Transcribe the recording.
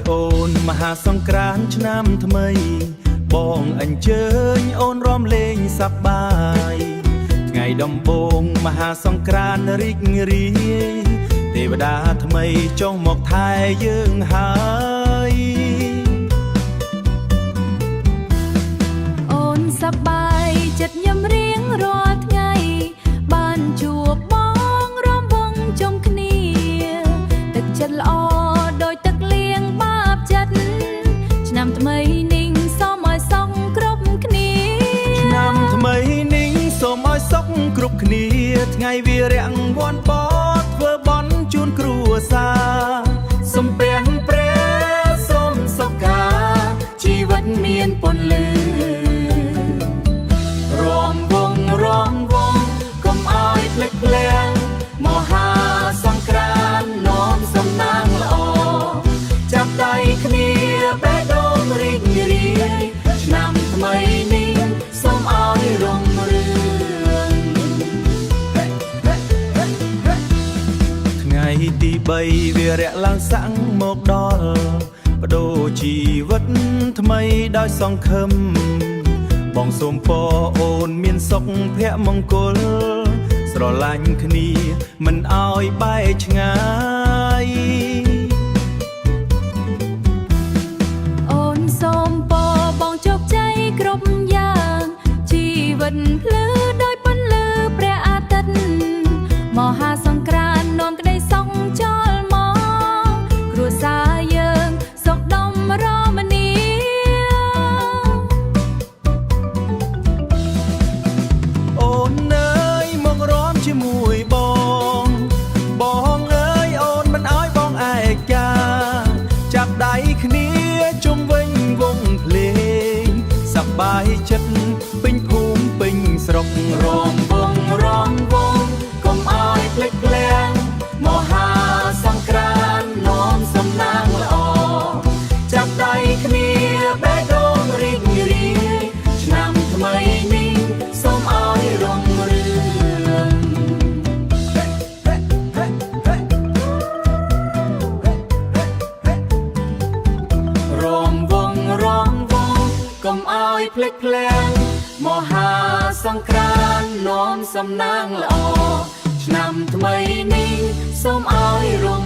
អូនមហាសង្ក្រាន្តឆ្នាំថ្មីបងអញ្ជើញអូនរាំលេងសប្បាយថ្ងៃដំបូងមហាសង្ក្រាន្តរីករាយទេវតាថ្មីចុះមកថែយើងហើយអូនសប្បាយចិត្តញឹមរៀងរាល់ថ្ងៃបានជួបបងរាំវង់ជុំគ្នាទឹកចិត្តល្អដោយទឹកលៀងបាបចិត្តឆ្នាំថ្មីនេះសូមឲ្យសុខគ្រប់គ្នាឆ្នាំថ្មីនេះសូមឲ្យសុខគ្រប់គ្នាថ្ងៃវារាំងវ័នបតធ្វើបន់ជូនគ្រួសារសំពះព្រះសូមសុខការជីវិតមានពន្លឺរាំវង់កុំឲ្យភ្លេចភ្លាំងមហាសង្ក្រាន្តនាំសំណាងល្អចាប់ដៃគ្នាបេះដូងរីករាយឆ្នាំថ្មីនេះសូមឲ្យរុងរឿងថ្ងៃទី3វារៈឡើងសាំងមកដល់បដូរជីវិតថ្មីដោយសង្ឃឹមបងសូមពរអូនមានសុខភមង្គលស្រឡាញ់គ្នាមិនឲ្យបែកឆ្ងាយអូនសូមពរបងជោគជ័យគ្រប់យ៉ាងជីវិតភ្លឺដោយពន្លឺព្រះអាទិត្យមហាសង្ក្រាន្តនាំក្តីសុខចូលមកគ្រួសារយើងសុខដុមរមនាអូនអើយមករំជាមួយបងអើយអូនមិនឲ្យបងឯកាចាប់ដៃគ្នាជុំវិញវង់ភ្លេងសប្បាយចិត្តពេញភូមិពេញស្រុករំវង់កុំឲ្យភ្លេចភ្លាំងមហាសង្ក្រាន្តនាំសំណាងល្អចាប់ដៃគ្នាបេះដូងរីករាយឆ្នាំថ្មីនេះសូមឲ្យរុងរឿងរំវង់កុំឲ្យភ្លេចភ្លាំងមហាសង្ក្រាន្តនាំសំណាងល្អឆ្នាំថ្មីនេះសូមឲ្យរុង